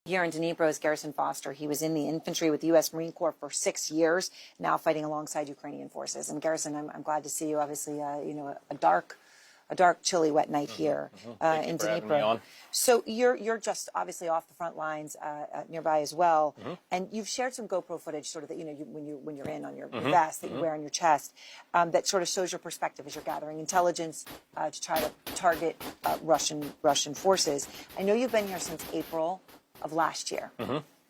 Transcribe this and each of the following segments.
Here in Dnipro is Garrison Foster. He was in the infantry with the U.S. Marine Corps for 6 years, now fighting alongside Ukrainian forces. And Garrison, I'm glad to see you. Obviously, a dark, chilly, wet night here in Dnipro. So you're just obviously off the front lines nearby as well, and you've shared some GoPro footage, sort of that when you're in on your vest that you wear on your chest, that sort of shows your perspective as you're gathering intelligence to try to target Russian forces. I know you've been here since April of last year,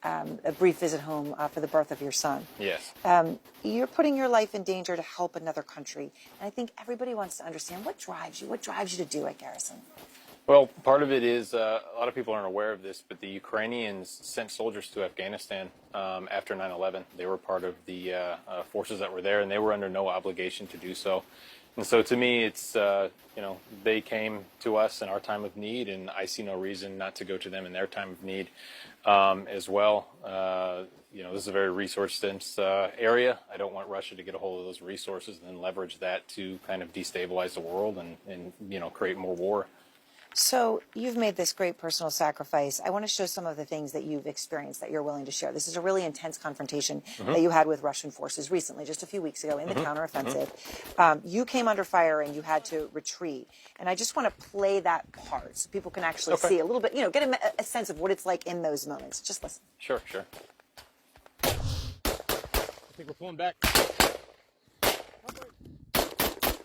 a brief visit home for the birth of your son. Yes. You're putting your life in danger to help another country. And I think everybody wants to understand what drives you to do it, Garrison? Well, part of it is a lot of people aren't aware of this, but the Ukrainians sent soldiers to Afghanistan after 9/11. They were part of the forces that were there, and they were under no obligation to do so. And so to me, it's, they came to us in our time of need, and I see no reason not to go to them in their time of need as well. This is a very resource-dense area. I don't want Russia to get a hold of those resources and then leverage that to kind of destabilize the world and create more war. So you've made this great personal sacrifice. I want to show some of the things that you've experienced that you're willing to share. This is a really intense confrontation that you had with Russian forces recently, just a few weeks ago in the counteroffensive. You came under fire and you had to retreat. And I just want to play that part so people can actually see a little bit, get a sense of what it's like in those moments. Just listen. Sure. I think we're pulling back.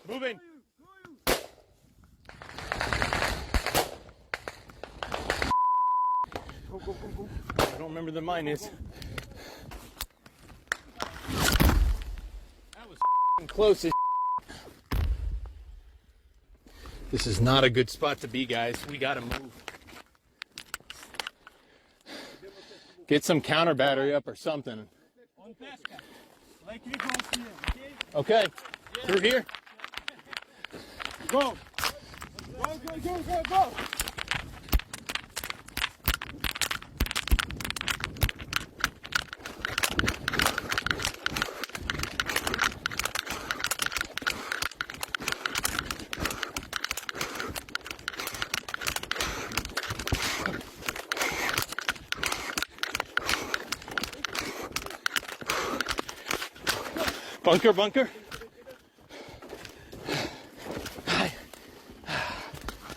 Moving. Go. I don't remember the mine is. That was close as. This is not a good spot to be, guys. We gotta move. Get some counter battery up or something. Okay. Through here. Go. Go. Bunker.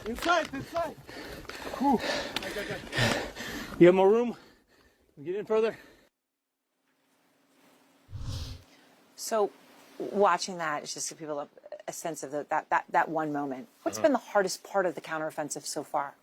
Inside. Whew. You have more room? Get in further. So watching that, it's just to give people a sense of that one moment. What's been the hardest part of the counteroffensive so far?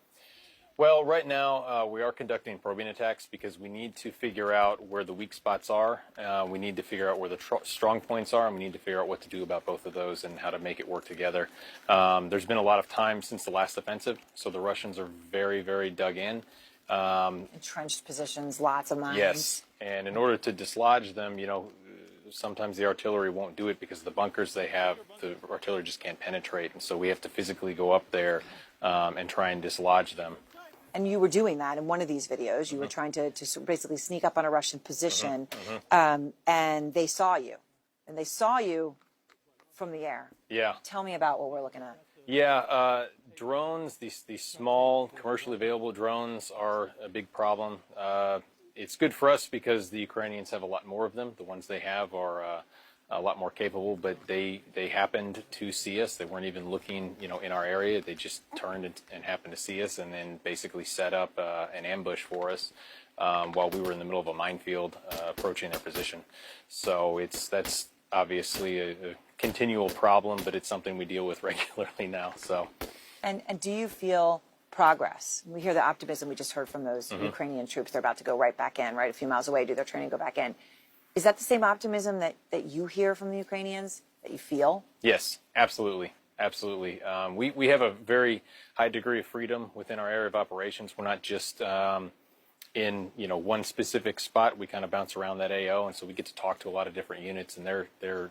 Well, right now we are conducting probing attacks because we need to figure out where the weak spots are. We need to figure out where the strong points are, and we need to figure out what to do about both of those and how to make it work together. There's been a lot of time since the last offensive, so the Russians are very, very dug in. Entrenched positions, lots of mines. Yes, and in order to dislodge them, sometimes the artillery won't do it because the bunkers they have, the artillery just can't penetrate, and so we have to physically go up there and try and dislodge them. And you were doing that in one of these videos. You were trying to basically sneak up on a Russian position, and they saw you. And they saw you from the air. Yeah. Tell me about what we're looking at. Yeah, drones, these small, commercially available drones are a big problem. It's good for us because the Ukrainians have a lot more of them. The ones they have are a lot more capable, but they happened to see us. They weren't even looking, in our area. They just turned and happened to see us and then basically set up an ambush for us while we were in the middle of a minefield approaching their position. So that's obviously a continual problem, but it's something we deal with regularly now. So. And do you feel progress? We hear the optimism we just heard from those Ukrainian troops. They're about to go right back in, right a few miles away, do their training, go back in. Is that the same optimism that you hear from the Ukrainians, that you feel? Yes, absolutely. Absolutely. We have a very high degree of freedom within our area of operations. We're not just in one specific spot. We kind of bounce around that AO, and so we get to talk to a lot of different units, and their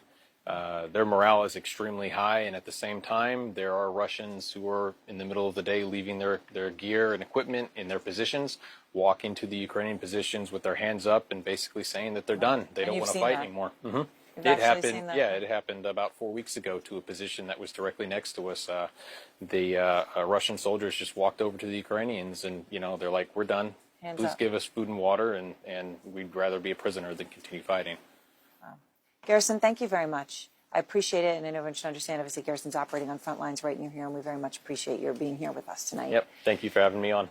morale is extremely high. And at the same time, there are Russians who are in the middle of the day leaving their gear and equipment in their positions, walking to the Ukrainian positions with their hands up and basically saying that they're done. They don't want to fight anymore. It happened. Yeah, it happened about 4 weeks ago to a position that was directly next to us. The Russian soldiers just walked over to the Ukrainians, and they're like, "We're done. Hands please up. give us food and water, and we'd rather be a prisoner than continue fighting. Garrison, thank you very much. I appreciate it, and I know everyone should understand, obviously, Garrison's operating on front lines right near here, and we very much appreciate your being here with us tonight. Yep. Thank you for having me on.